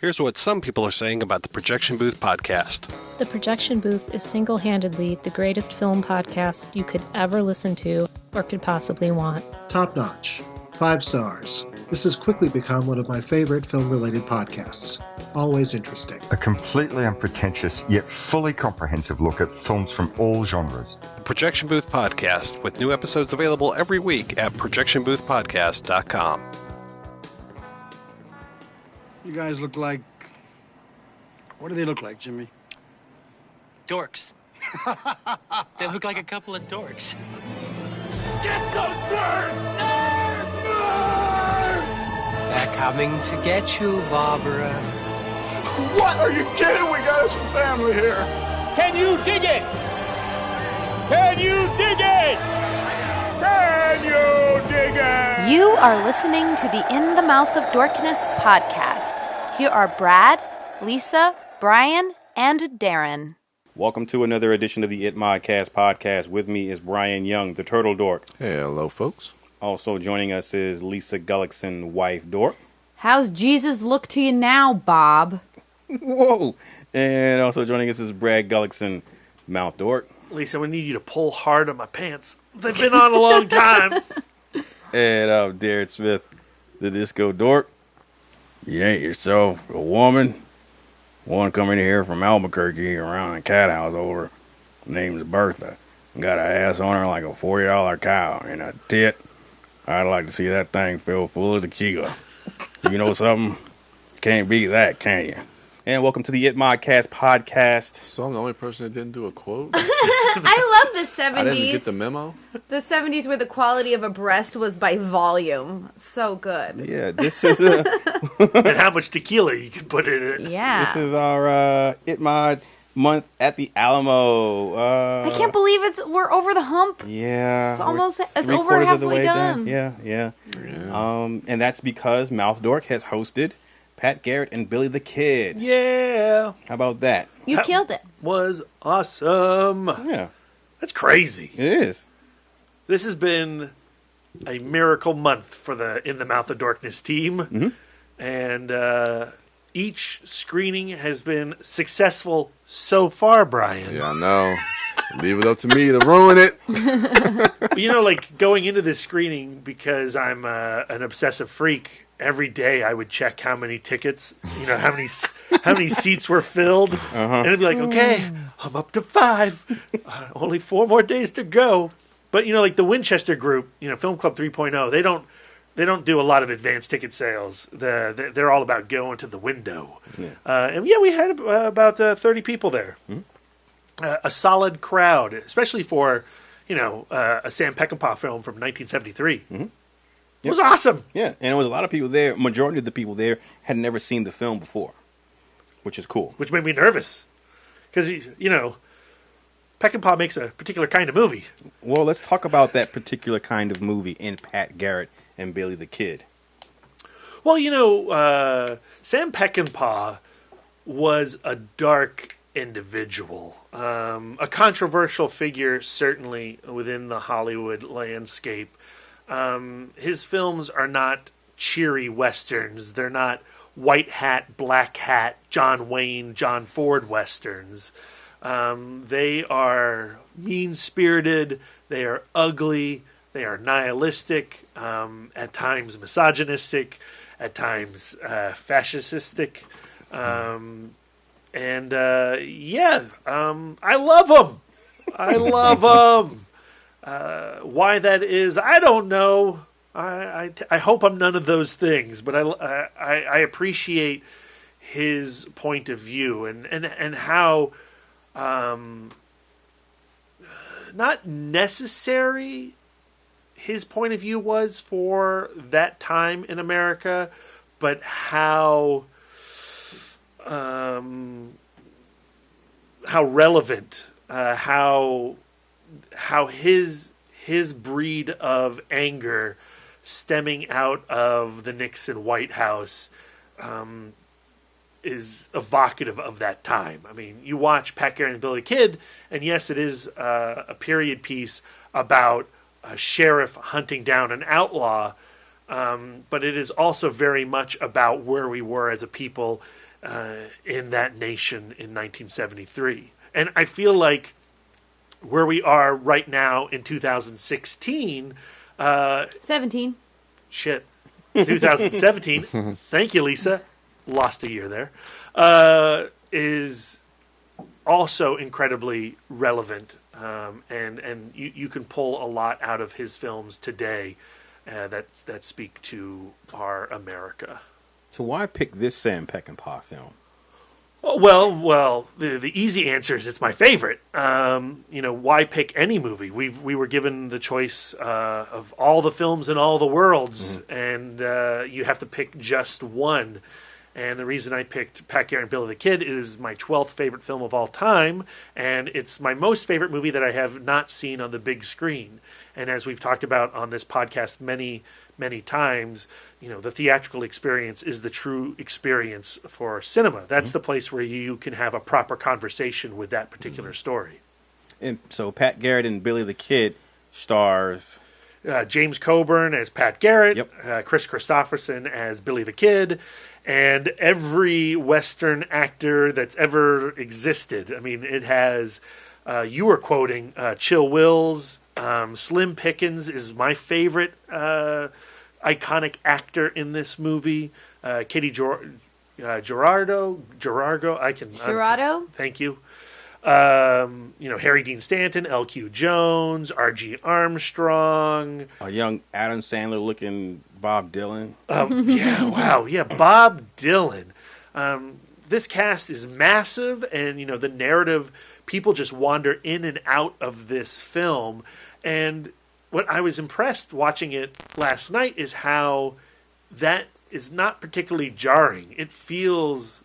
Here's what some people are saying about the Projection Booth podcast. The Projection Booth is single-handedly the greatest film podcast you could ever listen to or could possibly want. Top notch. 5 stars. This has quickly become one of my favorite film-related podcasts. Always interesting. A completely unpretentious yet fully comprehensive look at films from all genres. The Projection Booth podcast, with new episodes available every week at projectionboothpodcast.com. You guys look like... What do they look like, Jimmy? Dorks. They look like a couple of dorks. Get those birds! Birds! Birds! They're coming to get you, Barbara. What? Are you kidding? We got us a family here. Can you dig it? Can you dig it? Can you dig it? You are listening to the In the Mouth of Dorkness podcast. Here are Brad, Lisa, Brian, and Darren. Welcome to another edition of the ITMODcast podcast. With me is Brian Young, the Turtle Dork. Hey, hello, folks. Also joining us is Lisa Gullickson, wife Dork. How's Jesus look to you now, Bob? Whoa! And also joining us is Brad Gullickson, Mouth Dork. Lisa, we need you to pull hard on my pants. They've been on a long time. And I'm Darren Smith, the Disco Dork. You ain't yourself a woman. One coming here from Albuquerque around a cat house over. Name's Bertha. Got an ass on her like a $40 cow and a tit. I'd like to see that thing filled full of tequila. You know something? Can't beat that, can you? And welcome to the ITMODcast podcast. So I'm the only person that didn't do a quote? I love the 70s. I didn't get the memo? The 70s where the quality of a breast was by volume. So good. Yeah, this is... and how much tequila you can put in it. Yeah. This is our ITMODmonth at the Alamo. I can't believe we're over the hump. Yeah. It's over halfway done. Yeah. And that's because Mouth Dork has hosted Pat Garrett and Billy the Kid. Yeah. How about that? You killed it. Was awesome. Yeah. That's crazy. It is. This has been a miracle month for the In the Mouth of Dorkness team. Mm-hmm. And each screening has been successful so far, Brian. Yeah, I know. Leave it up to me to ruin it. You know, like going into this screening, because I'm an obsessive freak, every day I would check how many tickets, how many seats were filled. Uh-huh. And it'd be like, okay, I'm up to 5. Only 4 more days to go. But, like the Winchester group, Film Club 3.0, they don't do a lot of advanced ticket sales. They're all about going to the window. Yeah. We had about 30 people there. Mm-hmm. A solid crowd, especially for, a Sam Peckinpah film from 1973. Mm-hmm. It was awesome. Yeah, and there was a lot of people there. Majority of the people there had never seen the film before, which is cool. Which made me nervous. Because, Peckinpah makes a particular kind of movie. Well, let's talk about that particular kind of movie in Pat Garrett and Billy the Kid. Well, Sam Peckinpah was a dark individual. A controversial figure, certainly, within the Hollywood landscape. His films are not cheery westerns. They're not white hat, black hat, John Wayne, John Ford westerns. They are mean-spirited. They are ugly. They are nihilistic, at times misogynistic, at times fascistic. I love them. I love them. Why that is, I don't know. I hope I'm none of those things, but I appreciate his point of view and how not necessary his point of view was for that time in America, but how relevant, how his breed of anger stemming out of the Nixon White House is evocative of that time. I mean, you watch Pat Garrett and Billy the Kid, and yes, it is a period piece about a sheriff hunting down an outlaw, but it is also very much about where we were as a people in that nation in 1973. And I feel like where we are right now in 2016... 17. Shit. 2017. Thank you, Lisa. Lost a year there. Is also incredibly relevant. And you can pull a lot out of his films today that speak to our America. So why pick this Sam Peckinpah film? Oh, well, the easy answer is it's my favorite. Why pick any movie? We were given the choice of all the films in all the worlds, and you have to pick just one. And the reason I picked Pat Garrett and Billy the Kid is my 12th favorite film of all time, and it's my most favorite movie that I have not seen on the big screen. And as we've talked about on this podcast many, many times, the theatrical experience is the true experience for cinema. That's the place where you can have a proper conversation with that particular story. And so Pat Garrett and Billy the Kid stars... James Coburn as Pat Garrett, Yep. Kris Kristofferson as Billy the Kid, and every Western actor that's ever existed. I mean, it has, you were quoting Chill Wills, Slim Pickens is my favorite iconic actor in this movie. Kitty Gerardo, thank you. Harry Dean Stanton, L.Q. Jones, R.G. Armstrong. A young Adam Sandler looking Bob Dylan. Bob Dylan. This cast is massive, and, the narrative, people just wander in and out of this film. And what I was impressed watching it last night is how that is not particularly jarring. It feels...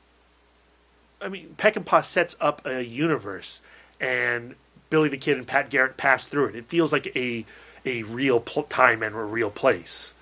Peckinpah sets up a universe, and Billy the Kid and Pat Garrett pass through it. It feels like a real time and a real place.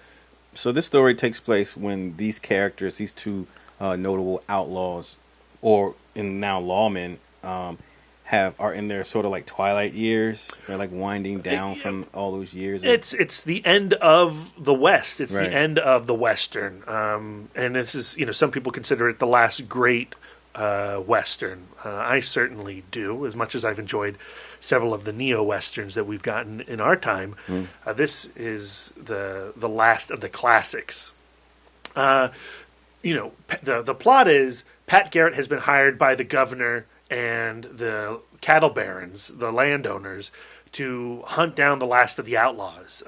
So this story takes place when these characters, these two notable outlaws, or now lawmen, are in their sort of like twilight years. They're like winding down from all those years. It's the end of the West. It's Right. the end of the Western. And this is, some people consider it the last great Western. I certainly do, as much as I've enjoyed several of the neo-Westerns that we've gotten in our time. This is the last of the classics. The plot is Pat Garrett has been hired by the governor and the cattle barons, the landowners, to hunt down the last of the outlaws,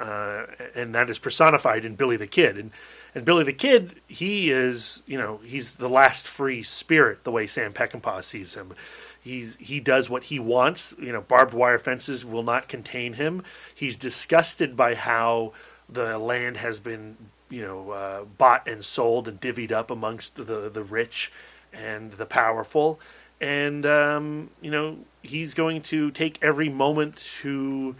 and that is personified in Billy the Kid. And Billy the Kid, he is, he's the last free spirit, the way Sam Peckinpah sees him. He does what he wants. Barbed wire fences will not contain him. He's disgusted by how the land has been, bought and sold and divvied up amongst the rich and the powerful. And, he's going to take every moment to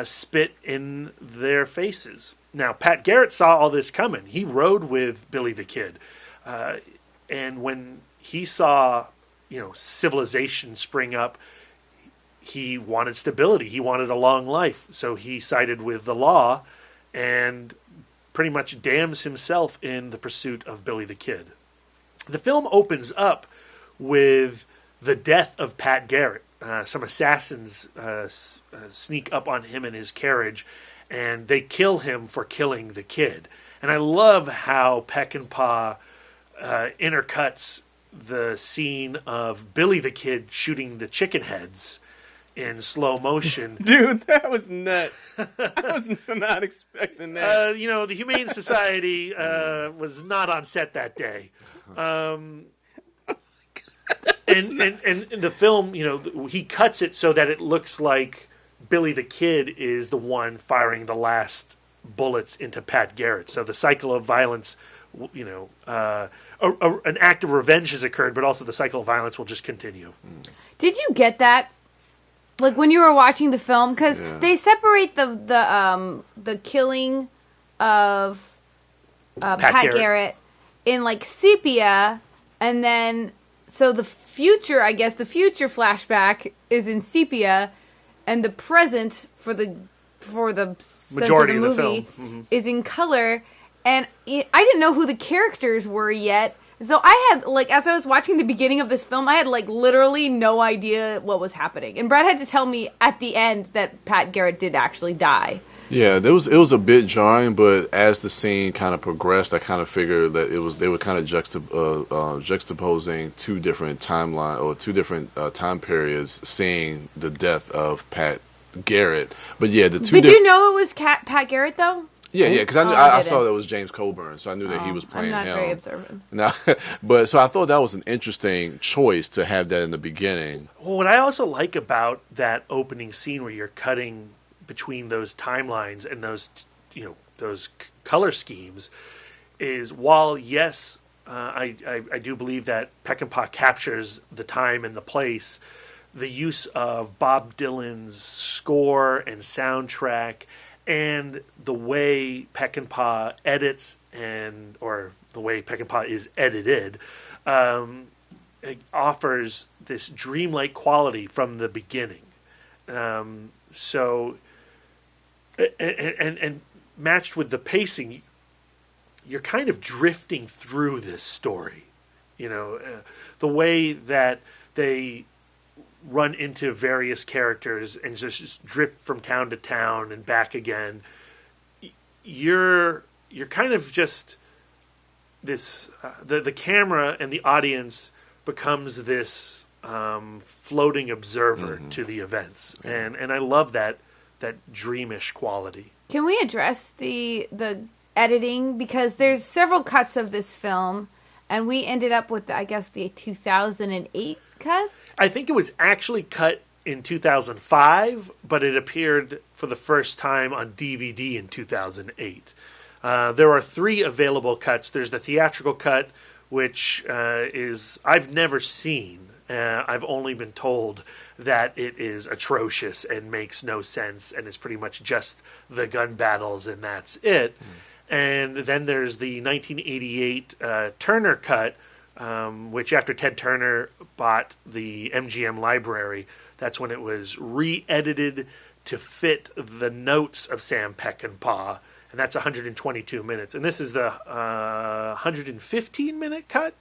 spit in their faces. Now, Pat Garrett saw all this coming. He rode with Billy the Kid. And when he saw, civilization spring up, he wanted stability. He wanted a long life. So he sided with the law and pretty much damns himself in the pursuit of Billy the Kid. The film opens up with the death of Pat Garrett. Some assassins sneak up on him in his carriage, and they kill him for killing the kid. And I love how Peckinpah intercuts the scene of Billy the Kid shooting the chicken heads in slow motion. Dude, that was nuts. I was not expecting that. The Humane Society was not on set that day. And the film, he cuts it so that it looks like Billy the Kid is the one firing the last bullets into Pat Garrett. So the cycle of violence, an act of revenge has occurred, but also the cycle of violence will just continue. Did you get that? Like when you were watching the film, because they separate the killing of Pat Garrett in like sepia, and then so the future flashback is in sepia, and the present for the majority of the movie film is in color. And I didn't know who the characters were yet So I had, like, as I was watching the beginning of this film, I had, like, literally no idea what was happening. And Brad had to tell me at the end that Pat Garrett did actually die. Yeah, it was a bit jarring, but as the scene kind of progressed, I kind of figured that they were kind of juxtaposing two different time periods, seeing the death of Pat Garrett. But yeah, the two. Did you know it was Pat Garrett though? Yeah, because I saw that it was James Coburn, so I knew that he was playing him. I'm not very observant. No, but so I thought that was an interesting choice to have that in the beginning. Well, what I also like about that opening scene where you're cutting between those timelines and those color schemes is, while yes, I do believe that Peckinpah captures the time and the place, the use of Bob Dylan's score and soundtrack, and the way Peckinpah edits or the way Peckinpah is edited, it offers this dreamlike quality from the beginning. So, and matched with the pacing, you're kind of drifting through this story. The way that they run into various characters and just drift from town to town and back again. You're kind of just this. The camera and the audience becomes this floating observer to the events, and I love that dreamish quality. Can we address the editing, because there's several cuts of this film, and we ended up with I guess the 2008 cut. I think it was actually cut in 2005, but it appeared for the first time on DVD in 2008. There are 3 available cuts. There's the theatrical cut, which is I've never seen. I've only been told that it is atrocious and makes no sense, and it's pretty much just the gun battles, and that's it. And then there's the 1988 Turner cut, which after Ted Turner bought the MGM library, that's when it was re-edited to fit the notes of Sam Peckinpah, and that's 122 minutes. And this is the 115-minute cut.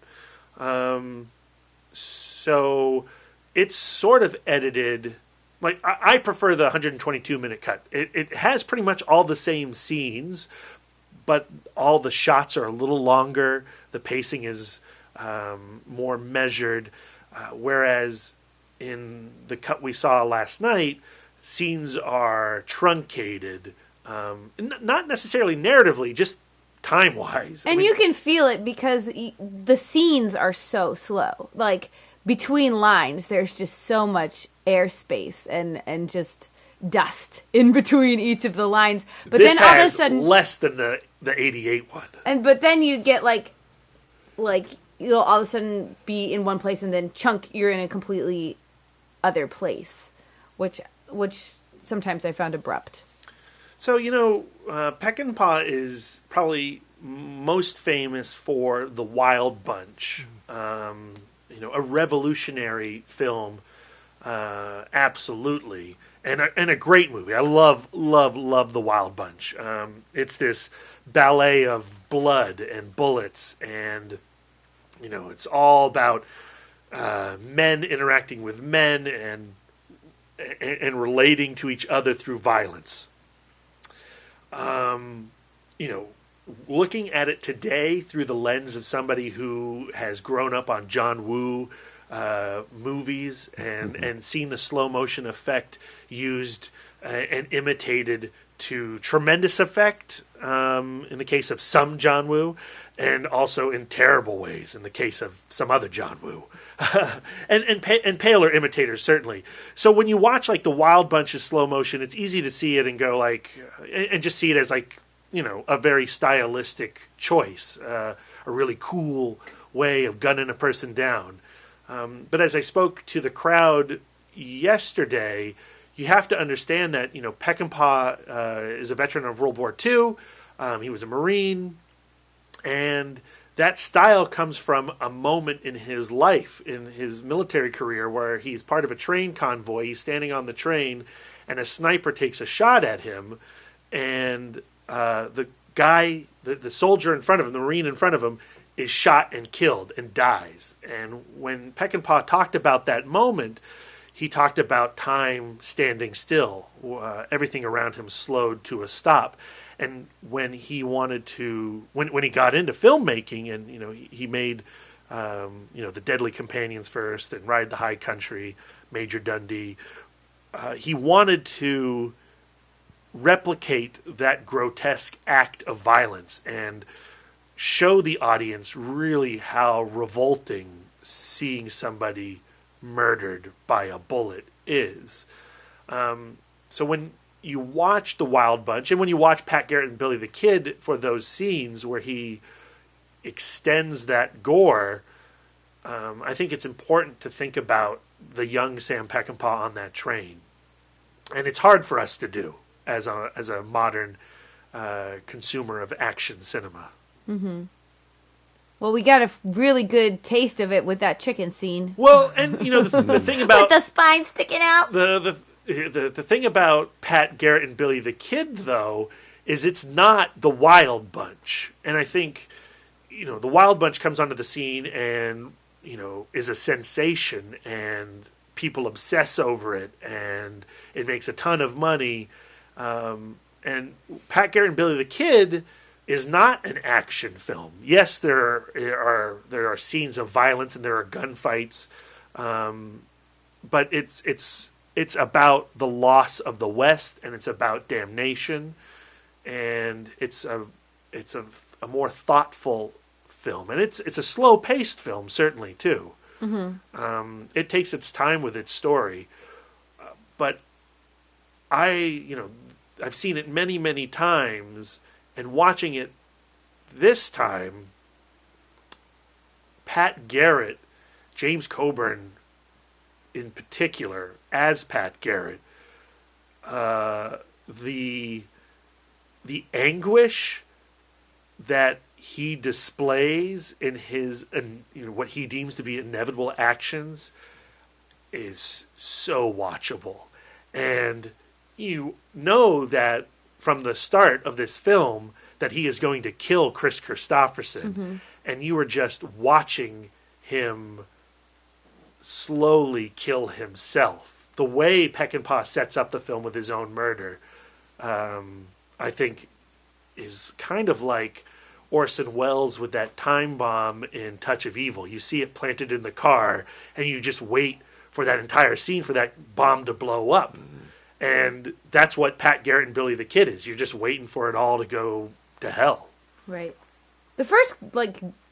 So it's sort of edited. Like, I prefer the 122-minute cut. It has pretty much all the same scenes, but all the shots are a little longer. The pacing is more measured, whereas in the cut we saw last night, scenes are truncated, not necessarily narratively, just time-wise. And you can feel it because the scenes are so slow. Like, between lines, there's just so much airspace and just dust in between each of the lines. But this then all of a has sudden, less than the 88 one. But then you get like you'll all of a sudden be in one place and then you're in a completely other place, which sometimes I found abrupt. So, Peckinpah is probably most famous for The Wild Bunch, a revolutionary film, absolutely, and a great movie. I love The Wild Bunch. It's this ballet of blood and bullets, and it's all about men interacting with men and relating to each other through violence. Looking at it today through the lens of somebody who has grown up on John Woo movies and seen the slow motion effect used and imitated to tremendous effect in the case of some John Woo, and also in terrible ways in the case of some other John Woo, and paler imitators certainly. So when you watch like The Wild Bunch's slow motion, it's easy to see it and go and just see it as a very stylistic choice, a really cool way of gunning a person down. But as I spoke to the crowd yesterday, you have to understand that Peckinpah is a veteran of World War II. He was a Marine, and that style comes from a moment in his life, in his military career, where he's part of a train convoy. He's standing on the train, and a sniper takes a shot at him, and the guy, the soldier in front of him, the Marine in front of him, is shot and killed and dies. And when Peckinpah talked about that moment, he talked about time standing still. Everything around him slowed to a stop. And when he wanted to, when he got into filmmaking, and he made The Deadly Companions first, and Ride the High Country, Major Dundee, he wanted to replicate that grotesque act of violence and show the audience really how revolting seeing somebody murdered by a bullet is. So when you watch The Wild Bunch, and when you watch Pat Garrett and Billy the Kid for those scenes where he extends that gore, I think it's important to think about the young Sam Peckinpah on that train. And it's hard for us to do as a modern consumer of action cinema. Mm-hmm. Well, we got a really good taste of it with that chicken scene. Well, and the thing about with the spine sticking out. The thing about Pat Garrett and Billy the Kid, though, is it's not the Wild Bunch. And I think the Wild Bunch comes onto the scene and is a sensation, and people obsess over it, and it makes a ton of money. And Pat Garrett and Billy the Kid is not an action film. Yes, there are scenes of violence and there are gunfights, but it's about the loss of the West, and it's about damnation, and it's a more thoughtful film, and it's a slow paced film certainly too. Mm-hmm. It takes its time with its story, but I've seen it many, many times. And watching it this time, Pat Garrett, James Coburn in particular, as Pat Garrett, the anguish that he displays in his, what he deems to be inevitable actions is so watchable. And you know that from the start of this film that he is going to kill Kris Kristofferson, mm-hmm. and you are just watching him slowly kill himself. The way Peckinpah sets up the film with his own murder, I think, is kind of like Orson Welles with that time bomb in Touch of Evil. You see it planted in the car, and you just wait for that entire scene for that bomb to blow up. Mm-hmm. And that's what Pat Garrett and Billy the Kid is. You're just waiting for it all to go to hell. Right. The first,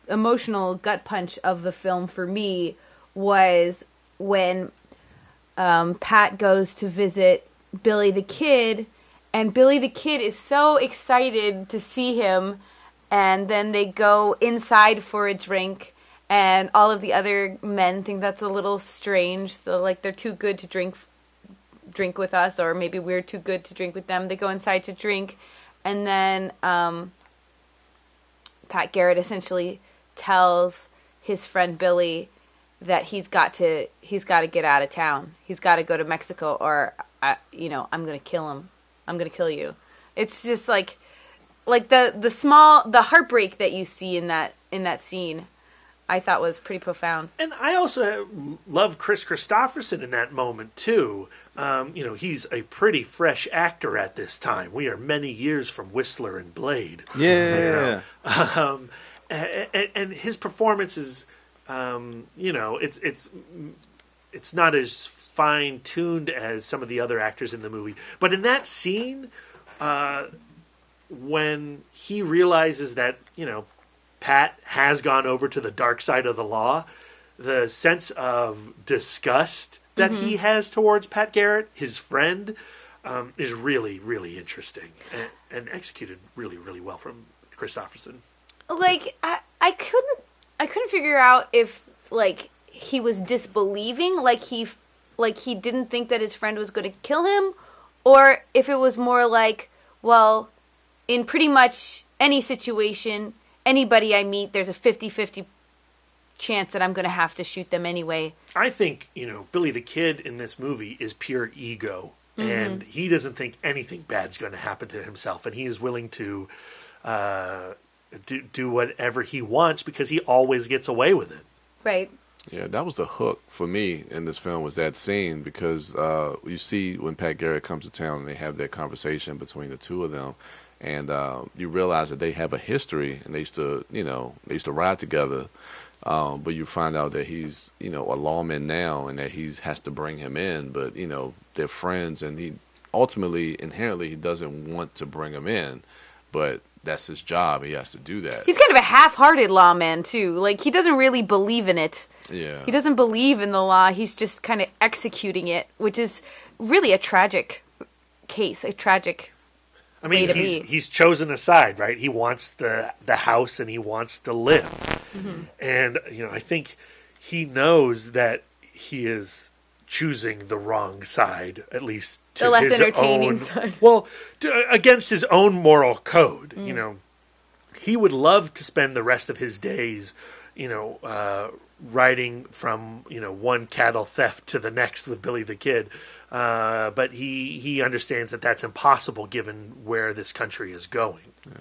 emotional gut punch of the film for me was when Pat goes to visit Billy the Kid, and Billy the Kid is so excited to see him, and then they go inside for a drink, and all of the other men think that's a little strange. So, they're too good to drink with us, or maybe we're too good to drink with them. They go inside to drink, and then Pat Garrett essentially tells his friend Billy that he's got to get out of town. He's got to go to Mexico, or I'm going to kill him. I'm going to kill you. It's just the heartbreak that you see in that scene, I thought was pretty profound. And I also love Kris Kristofferson in that moment too. He's a pretty fresh actor at this time. We are many years from Whistler and Blade. Yeah. And his performance is, it's not as fine tuned as some of the other actors in the movie. But in that scene, when he realizes that, Pat has gone over to the dark side of the law, the sense of disgust that mm-hmm. he has towards Pat Garrett, his friend, is really, really interesting and executed really, really well from Kristofferson. I couldn't figure out if he was disbelieving, he didn't think that his friend was going to kill him, or if it was more in pretty much any situation, anybody I meet, there's a 50-50 chance that I'm going to have to shoot them anyway. I think, Billy the Kid in this movie is pure ego, mm-hmm. and he doesn't think anything bad's going to happen to himself, and he is willing to do whatever he wants because he always gets away with it. Right. Yeah, that was the hook for me in this film, was that scene, because you see when Pat Garrett comes to town and they have that conversation between the two of them, and you realize that they have a history, and they used to ride together, but you find out that he's, a lawman now, and that he has to bring him in, but, they're friends, and he ultimately, inherently, he doesn't want to bring him in, but that's his job. He has to do that. He's kind of a half-hearted lawman, too. Like, he doesn't really believe in it. Yeah. He doesn't believe in the law. He's just kind of executing it, which is really a tragic case, a tragic way to be. He's chosen a side, right? He wants the house and he wants to live. Mm-hmm. And, I think he knows that he is choosing the wrong side, at least to the less his entertaining own, side. Well, against his own moral code. Mm. He would love to spend the rest of his days, riding from one cattle theft to the next with Billy the Kid, but he understands that that's impossible given where this country is going. Yeah.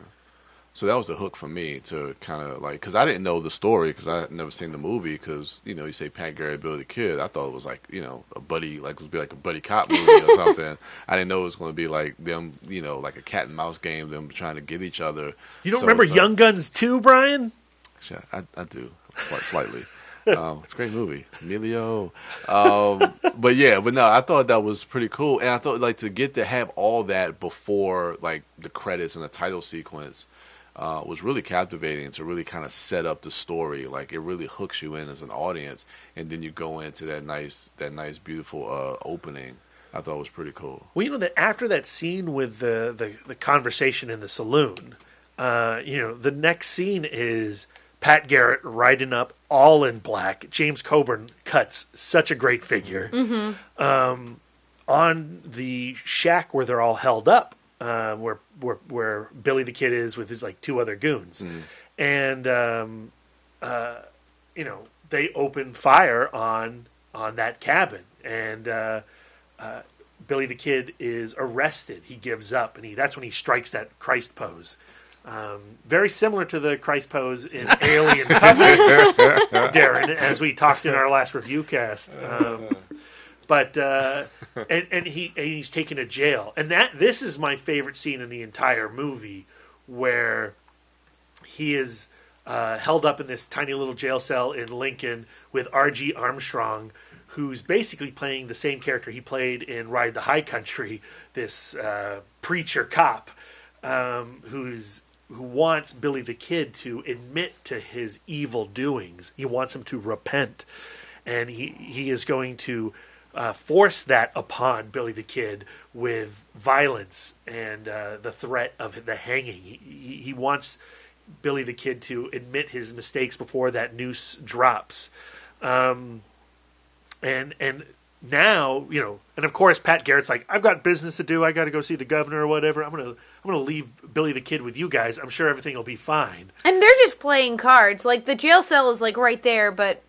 So that was the hook for me to kind of like, because I didn't know the story, because I had never seen the movie, because, you say Pat Garrett, Billy the Kid, I thought it was like, a buddy, like it was be like a buddy cop movie or something. I didn't know it was going to be like them, like a cat and mouse game, them trying to get each other. You don't remember Young Guns 2, Brian? Yeah, I do, slightly. It's a great movie, Emilio. But no, I thought that was pretty cool, and I thought like to get to have all that before like the credits and the title sequence was really captivating to really kind of set up the story. Like it really hooks you in as an audience, and then you go into that nice, beautiful opening. I thought it was pretty cool. Well, that after that scene with the conversation in the saloon, the next scene is Pat Garrett riding up all in black. James Coburn cuts such a great figure. Mm-hmm. On the shack where they're all held up, where Billy the Kid is with his like two other goons, and they open fire on that cabin, and Billy the Kid is arrested. He gives up, and that's when he strikes that Christ pose. Very similar to the Christ pose in Alien Covenant, Darren, as we talked in our last review cast. But he's taken to jail, and this is my favorite scene in the entire movie, where he is held up in this tiny little jail cell in Lincoln with R.G. Armstrong, who's basically playing the same character he played in Ride the High Country, this preacher cop who wants Billy the Kid to admit to his evil doings. He wants him to repent, and he is going to force that upon Billy the Kid with violence and the threat of the hanging. He wants Billy the Kid to admit his mistakes before that noose drops. And now, and of course Pat Garrett's like, I've got business to do. I got to go see the governor or whatever. I'm gonna leave Billy the Kid with you guys. I'm sure everything will be fine. And they're just playing cards. Like the jail cell is like right there, but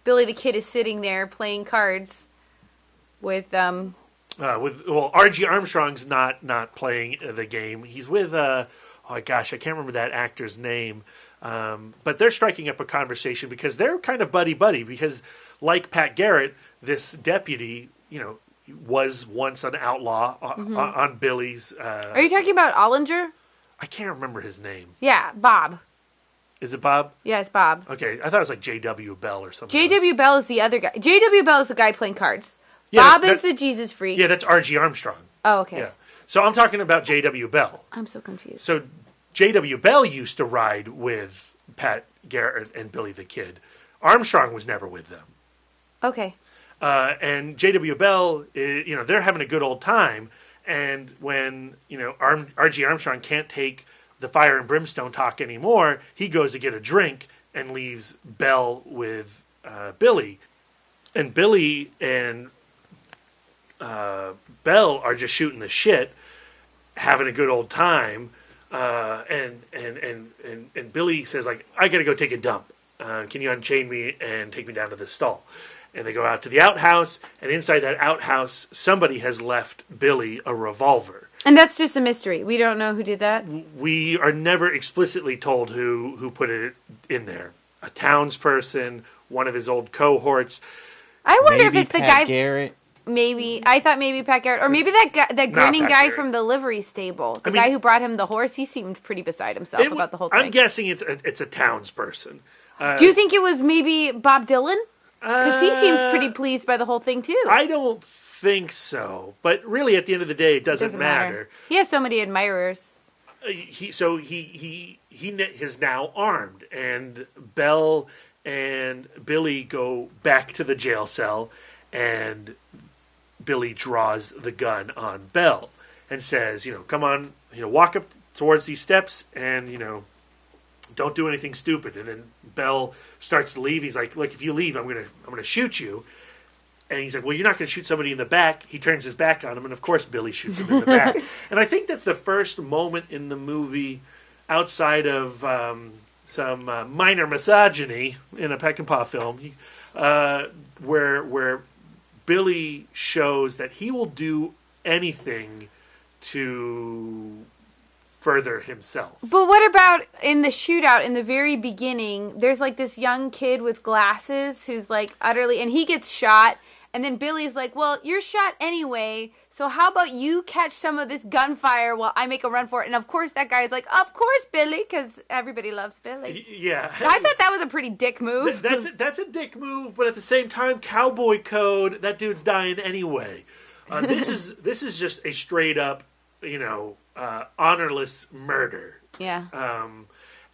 Billy the Kid is sitting there playing cards with R.G. Armstrong's not playing the game. He's with oh gosh, I can't remember that actor's name. But they're striking up a conversation because they're kind of buddy-buddy, because like Pat Garrett, this deputy, was once an outlaw on Billy's... Are you talking about Ollinger? I can't remember his name. Yeah, Bob. Is it Bob? Yeah, it's Bob. Okay, I thought it was like J.W. Bell or something. J.W. Bell is the other guy. J.W. Bell is the guy playing cards. Yeah, Bob is the Jesus freak. Yeah, that's R.G. Armstrong. Oh, okay. Yeah. So I'm talking about J.W. Bell. I'm so confused. So J.W. Bell used to ride with Pat Garrett and Billy the Kid. Armstrong was never with them. Okay. And J.W. Bell, they're having a good old time. And when, R.G. Armstrong can't take the fire and brimstone talk anymore, he goes to get a drink and leaves Bell with Billy. And Billy and Bell are just shooting the shit, having a good old time. And Billy says, like, I got to go take a dump. Can you unchain me and take me down to the stall? And they go out to the outhouse, and inside that outhouse, somebody has left Billy a revolver. And that's just a mystery. We don't know who did that. We are never explicitly told who put it in there. A townsperson, one of his old cohorts. I wonder if Maybe it's the Pat guy. Garrett. Maybe I thought maybe Pat Garrett, or maybe that guy, that grinning Pat guy Garrett. from the livery stable, the guy who brought him the horse. He seemed pretty beside himself about the whole thing. I'm guessing it's a townsperson. Do you think it was maybe Bob Dylan? Because he seems pretty pleased by the whole thing too. I don't think so, but really, at the end of the day, it doesn't matter. He has so many admirers. He is now armed, and Belle and Billy go back to the jail cell, and Billy draws the gun on Belle and says, come on, walk up towards these steps and, don't do anything stupid. And then Belle starts to leave. He's like, look, if you leave, I'm gonna shoot you. And he's like, well, you're not going to shoot somebody in the back. He turns his back on him, and of course Billy shoots him in the back. And I think that's the first moment in the movie, outside of some minor misogyny in a Peckinpah film, where Billy shows that he will do anything to further himself. But what about in the shootout in the very beginning? There's like this young kid with glasses who's like utterly, and he gets shot. And then Billy's like, well, you're shot anyway, so how about you catch some of this gunfire while I make a run for it? And of course that guy's like, of course, Billy, because everybody loves Billy. Yeah. I thought that was a pretty dick move. That's a dick move, but at the same time, cowboy code, that dude's dying anyway. This is just a straight up, honorless murder. Yeah.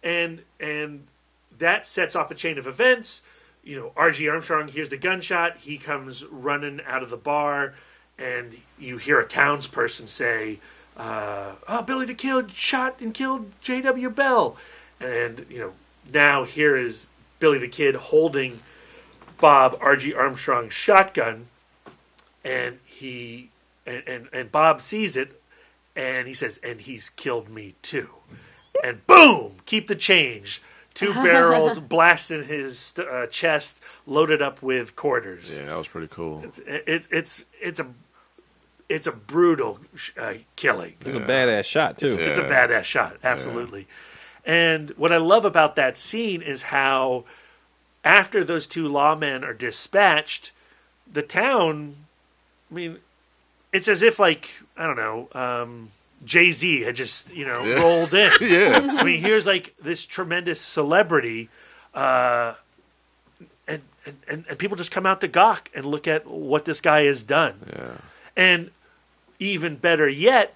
And that sets off a chain of events. R.G. Armstrong hears the gunshot. He comes running out of the bar, and you hear a townsperson say, oh, Billy the Kid shot and killed J.W. Bell. And, now here is Billy the Kid holding Bob R.G. Armstrong's shotgun, and and Bob sees it, and he says, and he's killed me too. And boom, keep the change. 2 barrels blasting his chest, loaded up with quarters. Yeah, that was pretty cool. It's a brutal killing. It's a badass shot too. It's a badass shot, absolutely. Yeah. And what I love about that scene is how, after those 2 lawmen are dispatched, the town. I mean, it's as if Jay-Z had just, rolled in. Yeah. I mean, here's this tremendous celebrity, and people just come out to gawk and look at what this guy has done. Yeah. And even better yet,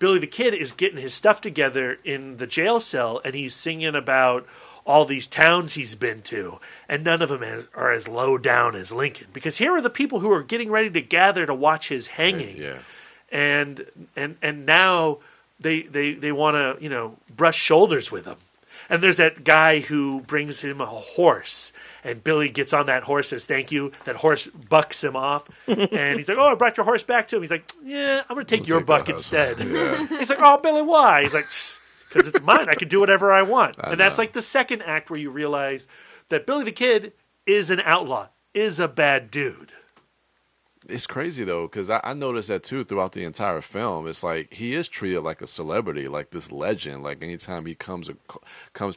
Billy the Kid is getting his stuff together in the jail cell, and he's singing about all these towns he's been to, and none of them are as low down as Lincoln. Because here are the people who are getting ready to gather to watch his hanging. Yeah. And now they want to brush shoulders with him. And there's that guy who brings him a horse, and Billy gets on that horse, says thank you. That horse bucks him off, and he's like, oh, I brought your horse back to him. He's like, yeah, I'm going to take your buck instead. Yeah. He's like, oh, Billy, why? He's like, because it's mine. I can do whatever I want. And that's the second act where you realize that Billy the Kid is an outlaw, is a bad dude. It's crazy, though, because I noticed that, too, throughout the entire film. It's like he is treated like a celebrity, like this legend. Like, anytime he comes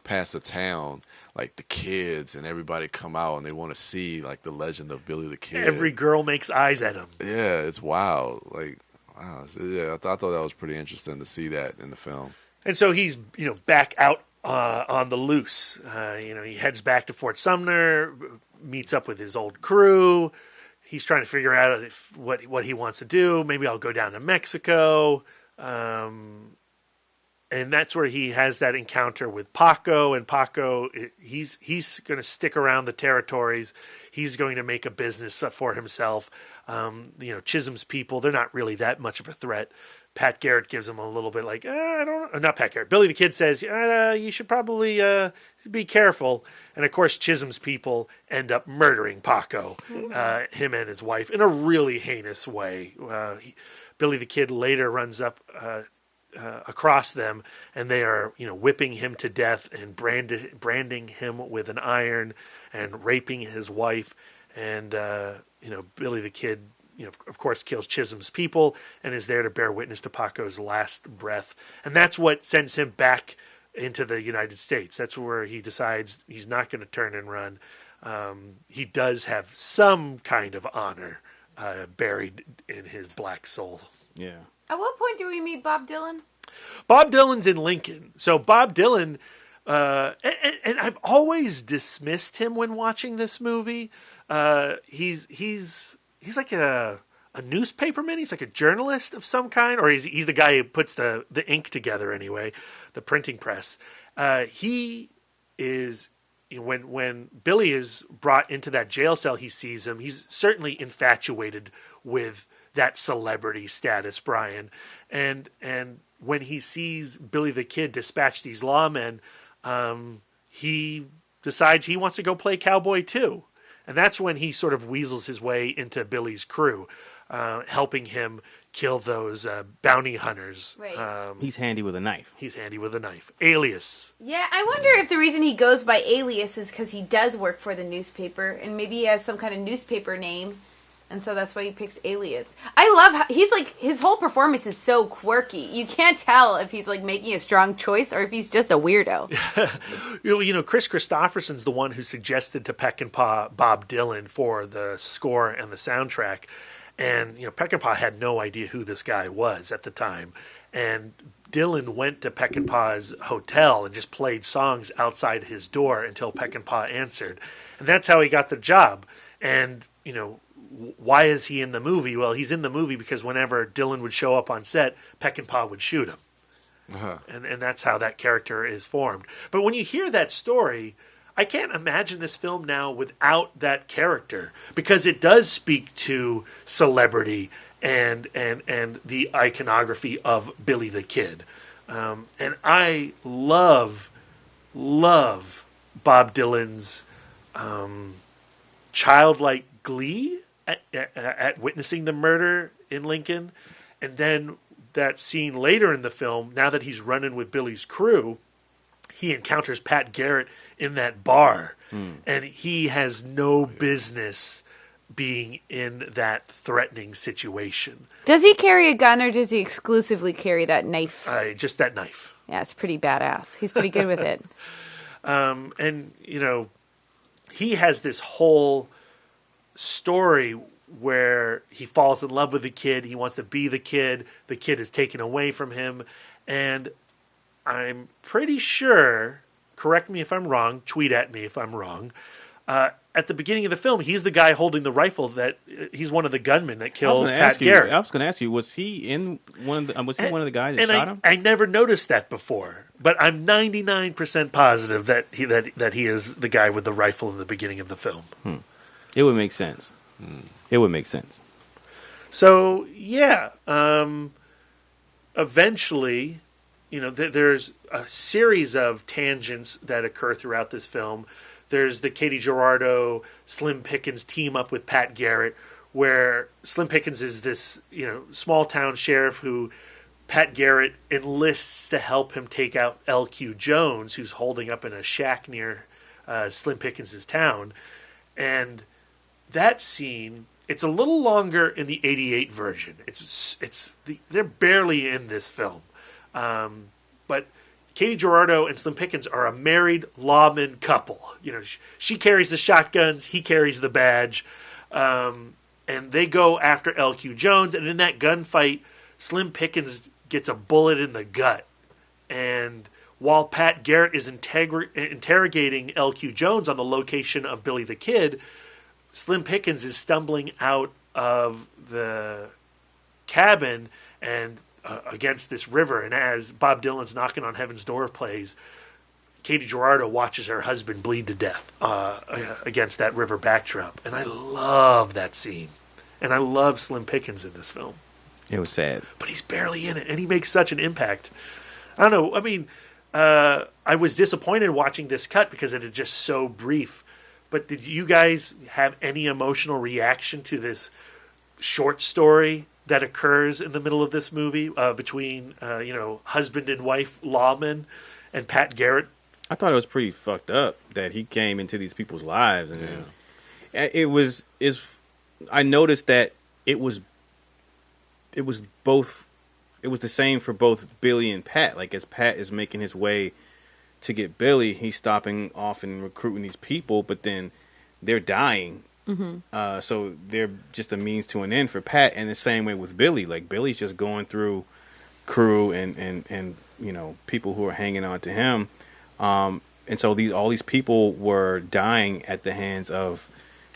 past the town, like, the kids and everybody come out and they want to see, like, the legend of Billy the Kid. Every girl makes eyes at him. Yeah, it's wild. Like, wow. So, yeah, I thought that was pretty interesting to see that in the film. And so he's, back out on the loose. He heads back to Fort Sumner, meets up with his old crew. He's trying to figure out what he wants to do. Maybe I'll go down to Mexico. And that's where he has that encounter with Paco. And Paco, he's going to stick around the territories. He's going to make a business for himself. Chisholm's people, they're not really that much of a threat. Pat Garrett gives him a little bit like, I don't know. Not Pat Garrett. Billy the Kid says, you should probably be careful. And, of course, Chisholm's people end up murdering Paco, him and his wife, in a really heinous way. Billy the Kid later runs up across them, and they are, whipping him to death and branding him with an iron and raping his wife. And, Billy the Kid of course, kills Chisholm's people and is there to bear witness to Paco's last breath. And that's what sends him back into the United States. That's where he decides he's not going to turn and run. He does have some kind of honor buried in his black soul. Yeah. At what point do we meet Bob Dylan? Bob Dylan's in Lincoln. So Bob Dylan, and I've always dismissed him when watching this movie. He's like a newspaperman. He's like a journalist of some kind, or he's the guy who puts the ink together anyway, the printing press. He is, when Billy is brought into that jail cell, he sees him. He's certainly infatuated with that celebrity status, Brian. And when he sees Billy the Kid dispatch these lawmen, he decides he wants to go play cowboy too. And that's when he sort of weasels his way into Billy's crew, helping him kill those bounty hunters. Right. He's handy with a knife. He's handy with a knife. Alias. Yeah, I wonder if the reason he goes by Alias is because he does work for the newspaper, and maybe he has some kind of newspaper name, and so that's why he picks Alias. I love how he's like, his whole performance is so quirky. You can't tell if he's like making a strong choice or if he's just a weirdo. Kris Kristofferson's the one who suggested to Peckinpah Bob Dylan for the score and the soundtrack. And, Peckinpah had no idea who this guy was at the time. And Dylan went to Peckinpah's hotel and just played songs outside his door until Peckinpah answered. And that's how he got the job. And, why is he in the movie? Well, he's in the movie because whenever Dylan would show up on set, Peckinpah would shoot him. Uh-huh. And that's how that character is formed. But when you hear that story, I can't imagine this film now without that character, because it does speak to celebrity and the iconography of Billy the Kid. And I love Bob Dylan's childlike glee at witnessing the murder in Lincoln. And then that scene later in the film, now that he's running with Billy's crew, he encounters Pat Garrett in that bar, and he has no business being in that threatening situation. Does he carry a gun, or does he exclusively carry that knife? Just that knife. Yeah, it's pretty badass. He's pretty good with it. And, he has this whole story where he falls in love with the kid. He wants to be the kid. The kid is taken away from him. And I'm pretty sure, correct me if I'm wrong, tweet at me if I'm wrong, at the beginning of the film, he's the guy holding the rifle he's one of the gunmen that kills Pat Garrett. I was going to ask you, was he one of the guys that shot him? I never noticed that before, but I'm 99% positive that he is the guy with the rifle in the beginning of the film. It would make sense. It would make sense. So, yeah, eventually, there's a series of tangents that occur throughout this film. There's the Katie Girardo, Slim Pickens team up with Pat Garrett, where Slim Pickens is this, small town sheriff who Pat Garrett enlists to help him take out L.Q. Jones, who's holding up in a shack near Slim Pickens' town. And that scene, it's a little longer in the 88 version. They're barely in this film. But Katie Girardo and Slim Pickens are a married lawman couple. She carries the shotguns, he carries the badge. And they go after L.Q. Jones. And in that gunfight, Slim Pickens gets a bullet in the gut. And while Pat Garrett is interrogating L.Q. Jones on the location of Billy the Kid, Slim Pickens is stumbling out of the cabin and against this river. And as Bob Dylan's Knocking on Heaven's Door plays, Katie Girardo watches her husband bleed to death against that river backdrop. And I love that scene. And I love Slim Pickens in this film. It was sad. But he's barely in it, and he makes such an impact. I don't know. I mean, I was disappointed watching this cut because it is just so brief. But did you guys have any emotional reaction to this short story that occurs in the middle of this movie between, husband and wife lawmen and Pat Garrett? I thought it was pretty fucked up that he came into these people's lives. And I noticed that it was both. It was the same for both Billy and Pat. Like, as Pat is making his way to get Billy, he's stopping off and recruiting these people, but then they're dying. Mm-hmm. So they're just a means to an end for Pat. And the same way with Billy. Like, Billy's just going through crew and you know, people who are hanging on to him. And so all these people were dying at the hands of,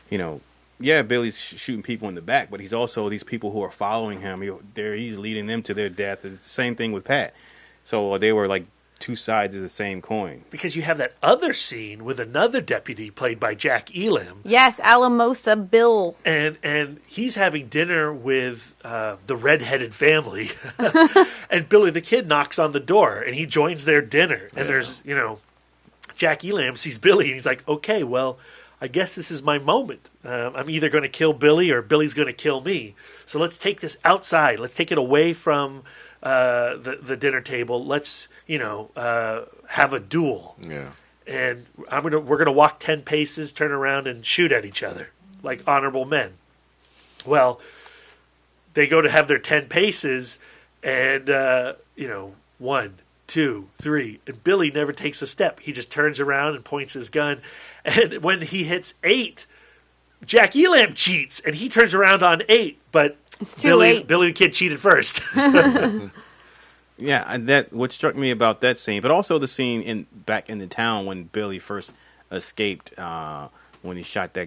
you know, Billy's shooting people in the back, but he's also these people who are following him. He's leading them to their death. It's the same thing with Pat. So they were like two sides of the same coin. Because you have that other scene with another deputy played by Jack Elam. Yes, Alamosa Bill. And he's having dinner with the redheaded family. And Billy the Kid knocks on the door, and he joins their dinner. And there's, you know, Jack Elam sees Billy, and he's like, okay, well, I guess this is my moment. I'm either going to kill Billy or Billy's going to kill me. So let's take this outside. Let's take it away from the dinner table. Let's, you know, have a duel. Yeah. And we're gonna walk 10 paces, turn around, and shoot at each other like honorable men. Well, they go to have their 10 paces, and you know, 1, 2, 3, and Billy never takes a step. He just turns around and points his gun. And when he hits 8, Jack Elam cheats, and he turns around on 8. But it's too late. Billy the Kid cheated first. Yeah, and that what struck me about that scene, but also the scene back in the town when Billy first escaped, when he shot, I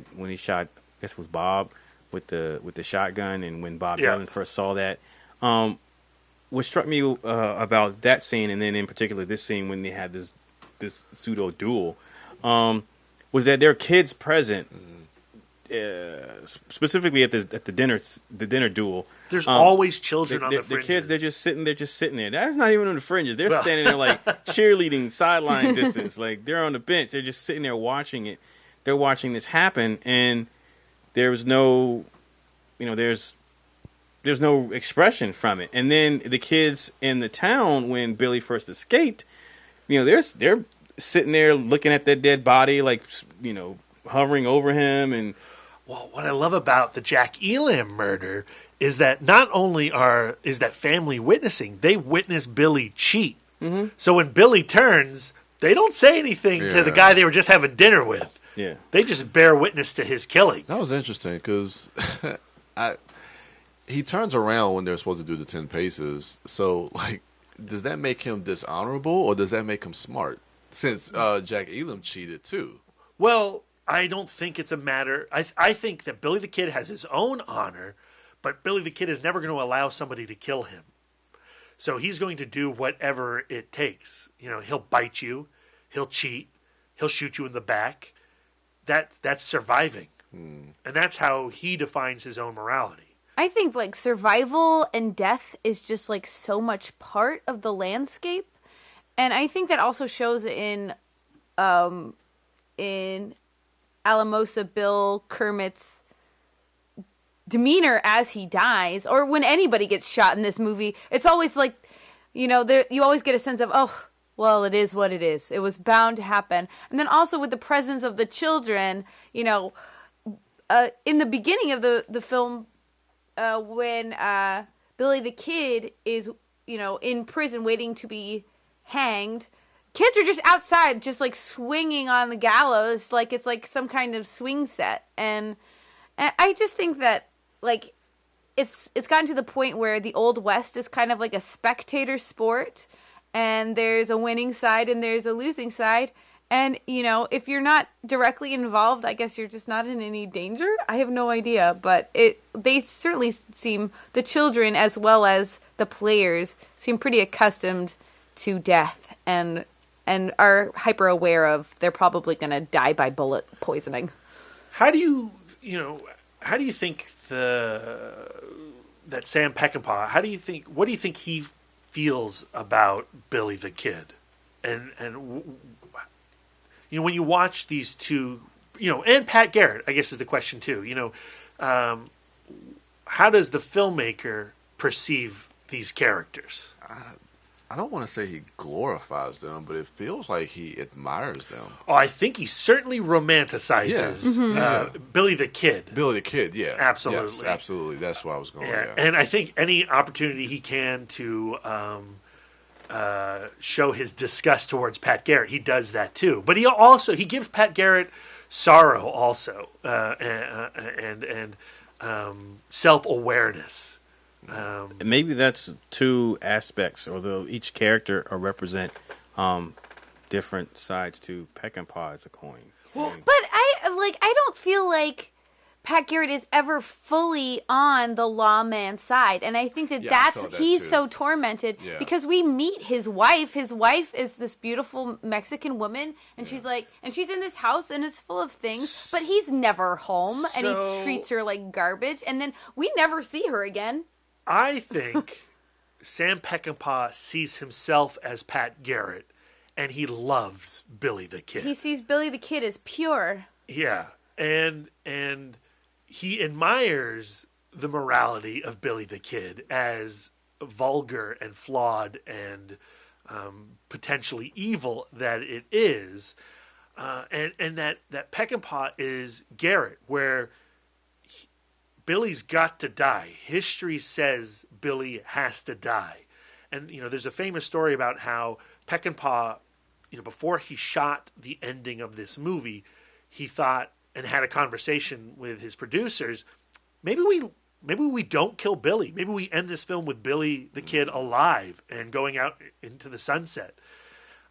guess it was Bob with the shotgun, and when Bob Dylan first saw that. What struck me about that scene, and then in particular this scene when they had this pseudo duel, was that there are kids present, specifically at the dinner duel. There's always children on the fringes. The kids, they're just sitting there. That's not even on the fringes. They're standing there like cheerleading sideline distance. Like, they're on the bench. They're just sitting there watching it. They're watching this happen, and there was no, you know, there's no expression from it. And then the kids in the town, when Billy first escaped, you know, they're sitting there looking at that dead body, like, you know, hovering over him. And well, what I love about the Jack Elam murder is that not only is that family witnessing, they witness Billy cheat. Mm-hmm. So when Billy turns, they don't say anything to the guy they were just having dinner with. Yeah, they just bear witness to his killing. That was interesting because he turns around when they're supposed to do the 10 paces. So, like, does that make him dishonorable or does that make him smart? Since Jack Elam cheated too. Well, I don't think it's a matter. I think that Billy the Kid has his own honor, but Billy the Kid is never going to allow somebody to kill him. So he's going to do whatever it takes. You know, he'll bite you, he'll cheat, he'll shoot you in the back. That's surviving. And that's how he defines his own morality. I think, like, survival and death is just, like, so much part of the landscape. And I think that also shows in Alamosa Bill Kermit's demeanor as he dies, or when anybody gets shot in this movie. It's always like, you know, you always get a sense of, oh, well, it is what it is. It was bound to happen. And then also with the presence of the children, you know, in the beginning of the film, when Billy the Kid is, you know, in prison waiting to be hanged, kids are just outside, just like swinging on the gallows, like it's like some kind of swing set. And I just think that, like, it's gotten to the point where the Old West is kind of like a spectator sport, and there's a winning side and there's a losing side. And, you know, if you're not directly involved, I guess you're just not in any danger. I have no idea, but they certainly seem, the children as well as the players seem pretty accustomed to death and are hyper aware of they're probably going to die by bullet poisoning. How do you think that Sam Peckinpah, what do you think he feels about Billy the Kid? And you know, when you watch these two, you know, and Pat Garrett, I guess is the question too, you know, how does the filmmaker perceive these characters? I don't want to say he glorifies them, but it feels like he admires them. Oh, I think he certainly romanticizes Billy the Kid. Billy the Kid, yeah. Absolutely. Yes, absolutely. That's where I was going. Yeah. And I think any opportunity he can to show his disgust towards Pat Garrett, he does that too. But he gives Pat Garrett sorrow also, and self-awareness. Maybe that's two aspects, although each character represent different sides to Peckinpah as a coin. Well, but I don't feel like Pat Garrett is ever fully on the lawman's side, and I think he's so tormented because we meet his wife. His wife is this beautiful Mexican woman, and she's in this house and is full of things, but he's never home, and he treats her like garbage, and then we never see her again. I think Sam Peckinpah sees himself as Pat Garrett, and he loves Billy the Kid. He sees Billy the Kid as pure. Yeah, and he admires the morality of Billy the Kid as vulgar and flawed and potentially evil that it is, and that Peckinpah is Garrett, where Billy's got to die. History says Billy has to die. And, there's a famous story about how Peckinpah, before he shot the ending of this movie, he thought and had a conversation with his producers, maybe we don't kill Billy. Maybe we end this film with Billy the Kid alive and going out into the sunset.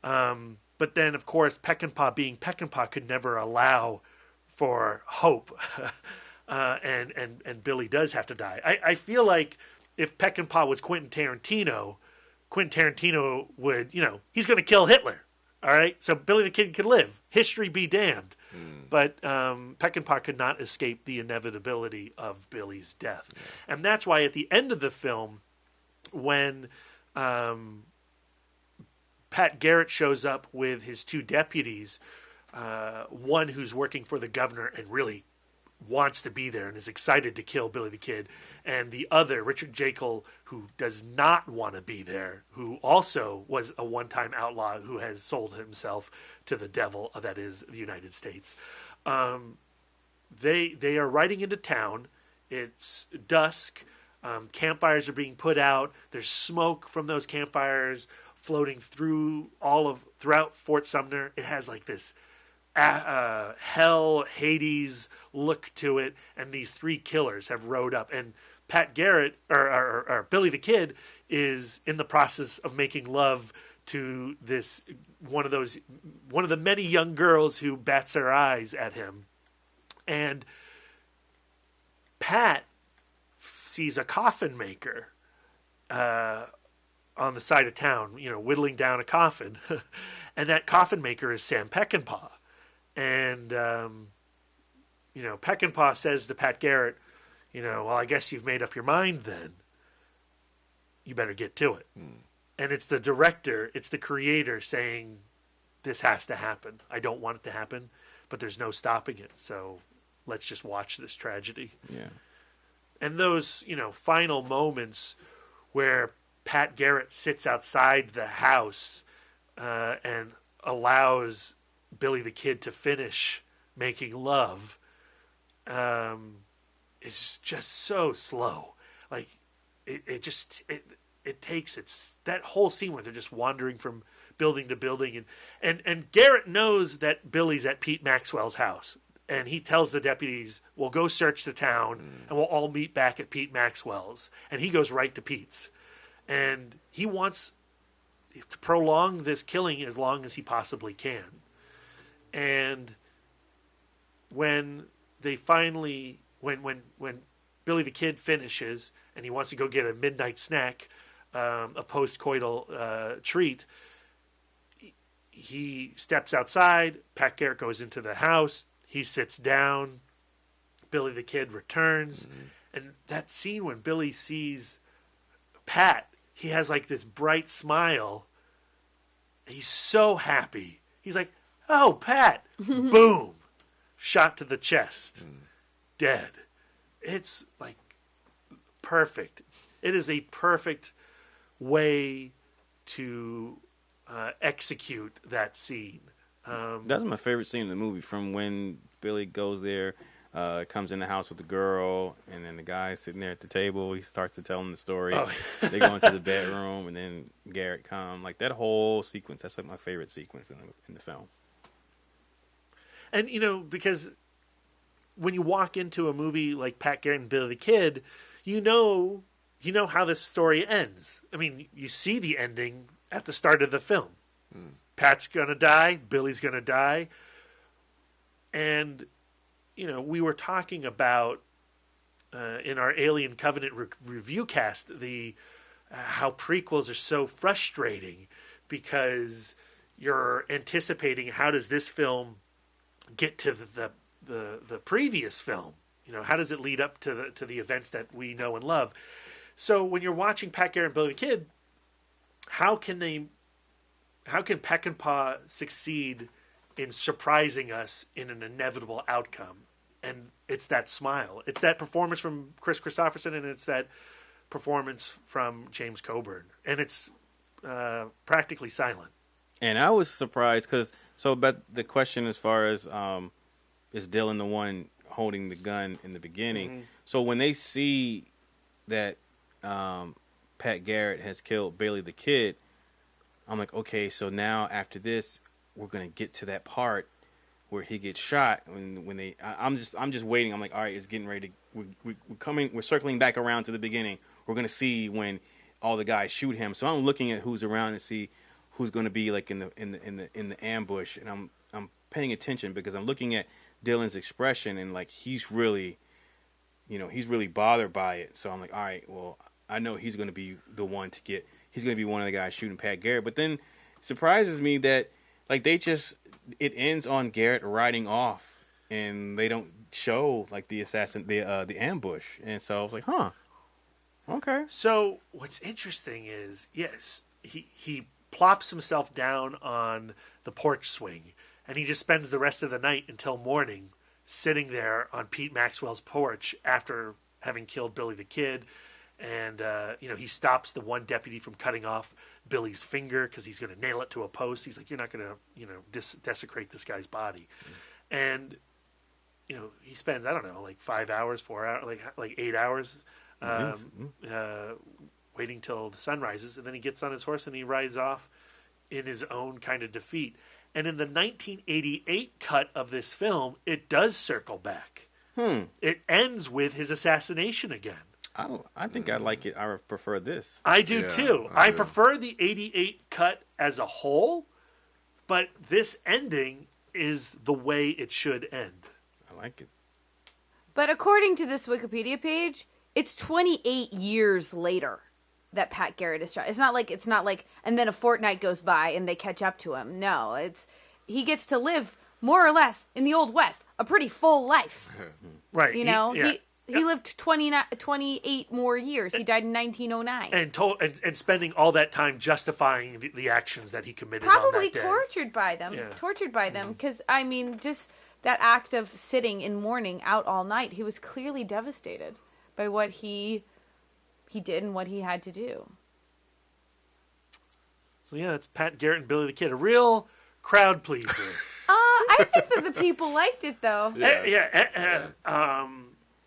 But then, of course, Peckinpah being Peckinpah could never allow for hope. And Billy does have to die. I feel like if Peckinpah was Quentin Tarantino would, he's going to kill Hitler. All right, so Billy the Kid could live. History be damned. But Peckinpah could not escape the inevitability of Billy's death. And that's why at the end of the film, when Pat Garrett shows up with his two deputies, one who's working for the governor and really wants to be there and is excited to kill Billy the Kid, and the other, Richard Jekyll, who does not want to be there, who also was a one-time outlaw who has sold himself to the devil, that is the United States. They are riding into town. It's dusk. Campfires are being put out. There's smoke from those campfires floating throughout Fort Sumner. It has like this hell, Hades look to it, and these three killers have rode up, and Pat Garrett or Billy the Kid is in the process of making love to this one of the many young girls who bats her eyes at him, and Pat sees a coffin maker on the side of town, whittling down a coffin, and that coffin maker is Sam Peckinpah. And, Peckinpah says to Pat Garrett, well, I guess you've made up your mind then. You better get to it. And it's the director, it's the creator saying, this has to happen. I don't want it to happen, but there's no stopping it. So let's just watch this tragedy. Yeah. And those, final moments where Pat Garrett sits outside the house and allows Billy the Kid to finish making love is just so slow. Like it takes that whole scene where they're just wandering from building to building, and Garrett knows that Billy's at Pete Maxwell's house, and he tells the deputies, we'll go search the town and we'll all meet back at Pete Maxwell's, and he goes right to Pete's, and he wants to prolong this killing as long as he possibly can. And when they finally, when Billy the Kid finishes and he wants to go get a midnight snack, a post-coital treat, he steps outside. Pat Garrett goes into the house. He sits down. Billy the Kid returns. And that scene when Billy sees Pat, he has like this bright smile. He's so happy. He's like, oh, Pat. Boom. Shot to the chest. Dead. It's like perfect. It is a perfect way to execute that scene. That's my favorite scene in the movie, from when Billy goes there, comes in the house with the girl, and then the guy's sitting there at the table. He starts to tell him the story. Oh. They go into the bedroom, and then Garrett comes. Like, that whole sequence, that's like my favorite sequence in the film. And, because when you walk into a movie like Pat Garrett and Billy the Kid, you know how this story ends. I mean, you see the ending at the start of the film. Pat's going to die. Billy's going to die. And, we were talking about, in our Alien Covenant review cast, how prequels are so frustrating because you're anticipating how does this film get to the previous film. How does it lead up to the events that we know and love? So when you're watching Pat Garrett and Billy the Kid, how can Peckinpah succeed in surprising us in an inevitable outcome? And it's that smile. It's that performance from Kristofferson, and it's that performance from James Coburn. And it's practically silent. And I was surprised but the question as far as is Dylan the one holding the gun in the beginning? Mm-hmm. So when they see that Pat Garrett has killed Billy the Kid, I'm like, okay, so now after this, we're gonna get to that part where he gets shot. I'm just waiting. I'm like, all right, it's getting ready to. We're circling back around to the beginning. We're gonna see when all the guys shoot him. So I'm looking at who's around to see who's gonna be like in the ambush, and I'm paying attention because I'm looking at Dylan's expression, and like he's really bothered by it. So I'm like, all right, well, I know he's gonna be the one to get. He's going to be one of the guys shooting Pat Garrett. But then it surprises me that like it ends on Garrett riding off, and they don't show like the ambush. And so I was like, huh, okay. So what's interesting is, yes, he plops himself down on the porch swing, and he just spends the rest of the night until morning sitting there on Pete Maxwell's porch after having killed Billy the Kid. And, he stops the one deputy from cutting off Billy's finger because he's going to nail it to a post. He's like, you're not going to, desecrate this guy's body. And, he spends, I don't know, like 5 hours, 4 hours, like 8 hours waiting till the sun rises. And then he gets on his horse and he rides off in his own kind of defeat. And in the 1988 cut of this film, it does circle back. It ends with his assassination again. I think I like it. I prefer this. I do too. I prefer the 88 cut as a whole, but this ending is the way it should end. I like it. But according to this Wikipedia page, it's 28 years later that Pat Garrett is shot. It's not like, and then a fortnight goes by and they catch up to him. No, he gets to live more or less in the Old West a pretty full life. Right. He lived 28 more years. He died in 1909. And spending all that time justifying the actions that he committed Probably on that day. tortured by them. Yeah. Tortured by them. Because, I mean, just that act of sitting in mourning out all night, he was clearly devastated by what he did and what he had to do. So, yeah, it's Pat Garrett and Billy the Kid. A real crowd pleaser. I think that the people liked it, though.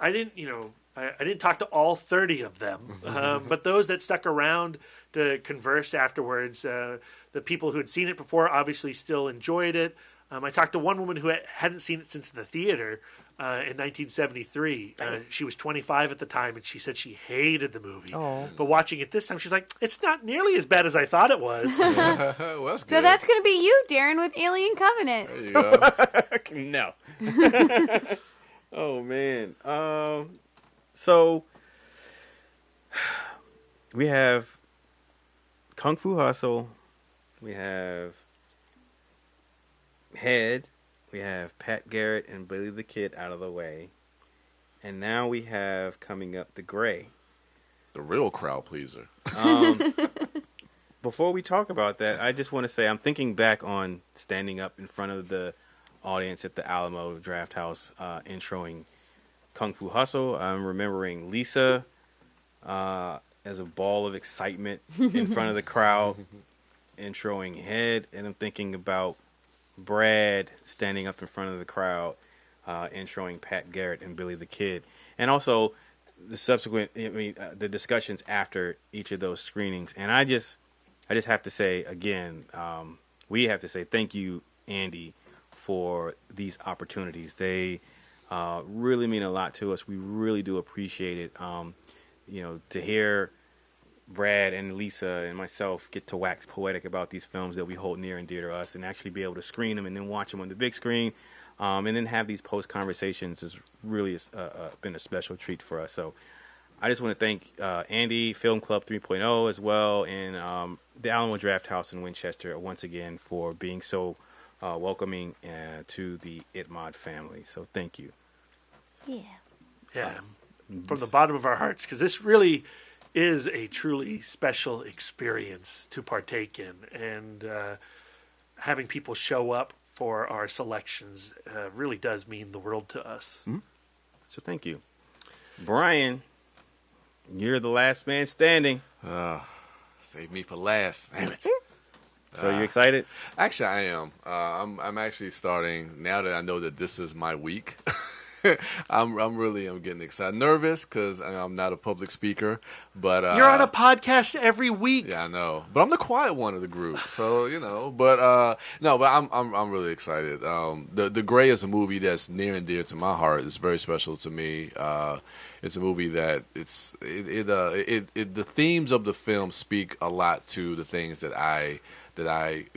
I didn't talk to all 30 of them, but those that stuck around to converse afterwards, the people who had seen it before obviously still enjoyed it. I talked to one woman who hadn't seen it since the theater in 1973. She was 25 at the time, and she said she hated the movie. Oh. But watching it this time, she's like, it's not nearly as bad as I thought it was. Well, that's good. So that's going to be you, Darren, with Alien Covenant. There you go. No. Oh, man. So we have Kung Fu Hustle. We have Head. We have Pat Garrett and Billy the Kid out of the way. And now we have coming up the Gray. The real crowd pleaser. Before we talk about that, I just want to say I'm thinking back on standing up in front of the audience at the Alamo Draft House introing Kung Fu Hustle. I'm remembering Lisa as a ball of excitement in front of the crowd, introing Head, and I'm thinking about Brad standing up in front of the crowd, introing Pat Garrett and Billy the Kid, and also the subsequent, the discussions after each of those screenings. And I just have to say again, we have to say thank you, Andy, for these opportunities. They really mean a lot to us. We really do appreciate it. To hear Brad and Lisa and myself get to wax poetic about these films that we hold near and dear to us, and actually be able to screen them and then watch them on the big screen, and then have these post conversations is really been a special treat for us. So I just want to thank Andy, Film Club 3.0 as well, and the Alamo Draft House in Winchester once again for being so welcoming to the ITMOD family. So thank you. Yeah, from the bottom of our hearts, because this really is a truly special experience to partake in, and having people show up for our selections really does mean the world to us. Mm-hmm. So thank you. Brian, you're the last man standing. Save me for last. Damn it. So you excited? Actually, I am. I'm actually starting, now that I know that this is my week. I'm getting excited. Nervous because I'm not a public speaker, but you're on a podcast every week. Yeah, I know, but I'm the quiet one of the group, so But I'm really excited. The Gray is a movie that's near and dear to my heart. It's very special to me. It's a movie that the themes of the film speak a lot to the things that I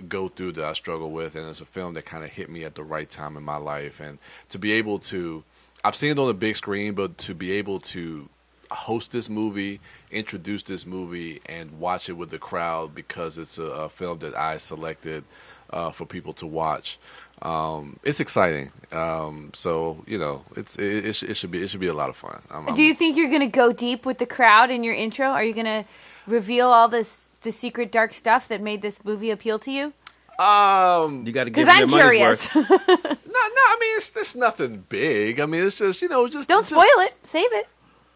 go through, that I struggle with, and it's a film that kind of hit me at the right time in my life. And to be able to, I've seen it on the big screen, but to be able to host this movie, introduce this movie, and watch it with the crowd because it's a film that I selected for people to watch, it's exciting. It should be a lot of fun. Do you think you're going to go deep with the crowd in your intro? Are you going to reveal all the secret dark stuff that made this movie appeal to you? You got to give your money's worth. No. I mean, it's nothing big. I mean, it's just don't spoil it. Save it.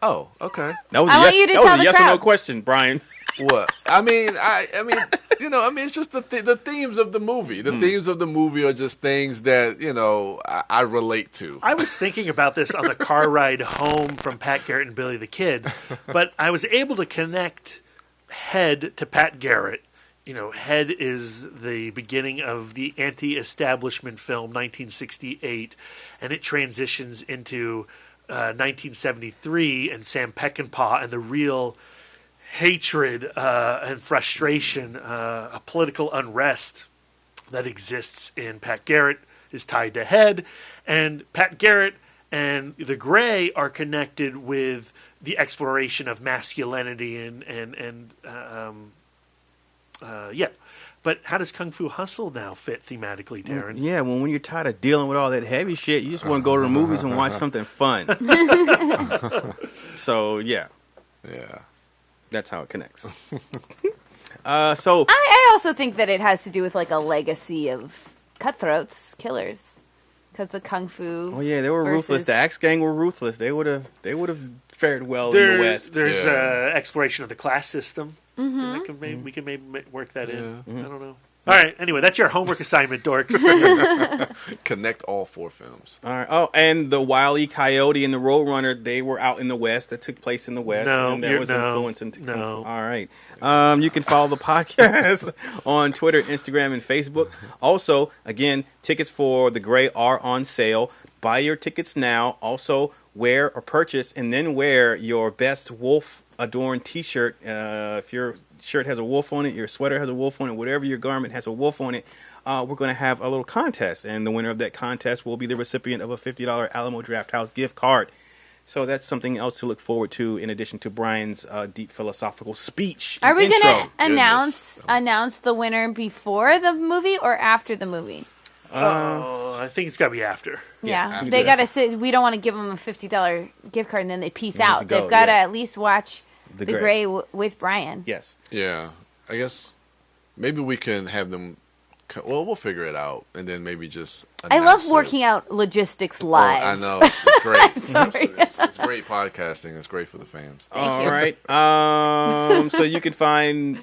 Oh, okay. I want you to tell the yes crowd. or no question, Brian. What? It's just the themes of the movie. The themes of the movie are just things that I relate to. I was thinking about this on the car ride home from Pat Garrett and Billy the Kid, but I was able to connect Head to Pat Garrett. Head is the beginning of the anti-establishment film 1968, and it transitions into 1973 and Sam Peckinpah and the real hatred and frustration, a political unrest that exists in Pat Garrett is tied to Head, and Pat Garrett and the Gray are connected with the exploration of masculinity and But how does Kung Fu Hustle now fit thematically, Darren? Yeah, when you're tired of dealing with all that heavy shit, you just want to go to the movies and watch something fun. So, yeah. Yeah. That's how it connects. I also think that it has to do with like a legacy of cutthroats, killers. Because the Kung Fu. Oh, yeah, they were ruthless. The Axe Gang were ruthless. They would have fared well in the West. There's exploration of the class system. Mm-hmm. We can maybe work that in. Mm-hmm. I don't know. All right. Anyway, that's your homework assignment, dorks. Connect all 4 films. All right. Oh, and the Wile E. Coyote and the Roadrunner, they were out in the West. That took place in the West. No, that was influencing. No. All right. You can follow the podcast on Twitter, Instagram, and Facebook. Also, again, tickets for The Gray are on sale. Buy your tickets now. Also, wear or purchase and then wear your best wolf adorned t-shirt. If your shirt has a wolf on it, your sweater has a wolf on it, whatever your garment has a wolf on it, we're going to have a little contest, and the winner of that contest will be the recipient of a $50 Alamo Draft House gift card. So that's something else to look forward to in addition to Brian's deep philosophical speech. Are we going to announce the winner before the movie or after the movie? I think it's got to be after. Yeah, after. They got to sit. We don't want to give them a $50 gift card and then they peace out. They've got to at least watch The Gray with Brian. Yes. Yeah, I guess maybe we can have them Well, we'll figure it out, and then maybe just. I love working out logistics live. I know, it's great. Sorry. It's great podcasting. It's great for the fans. All right. So you can find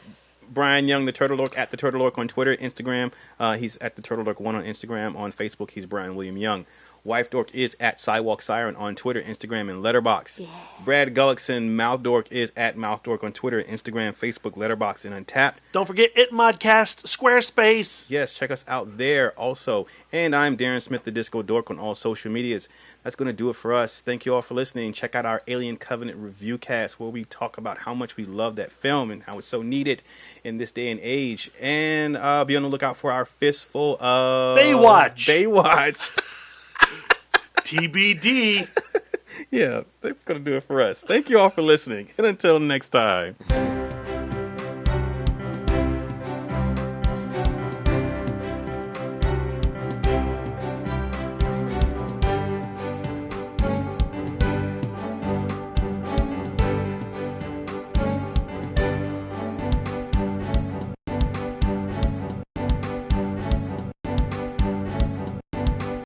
Brian Young, the Turtle Dork, at the Turtle Dork on Twitter, Instagram. He's at the Turtle Dork 1 on Instagram. On Facebook, he's Brian William Young. Wife Dork is at Sidewalk Siren on Twitter, Instagram, and Letterboxd. Yeah. Brad Gullickson, Mouth Dork, is at Mouth Dork on Twitter, Instagram, Facebook, Letterboxd, and Untapped. Don't forget ITMODcast, Squarespace. Yes, check us out there also. And I'm Darren Smith, the Disco Dork, on all social medias. That's going to do it for us. Thank you all for listening. Check out our Alien Covenant review cast, where we talk about how much we love that film and how it's so needed in this day and age. And be on the lookout for our fistful of Baywatch. TBD. Yeah, that's going to do it for us. Thank you all for listening. And until next time.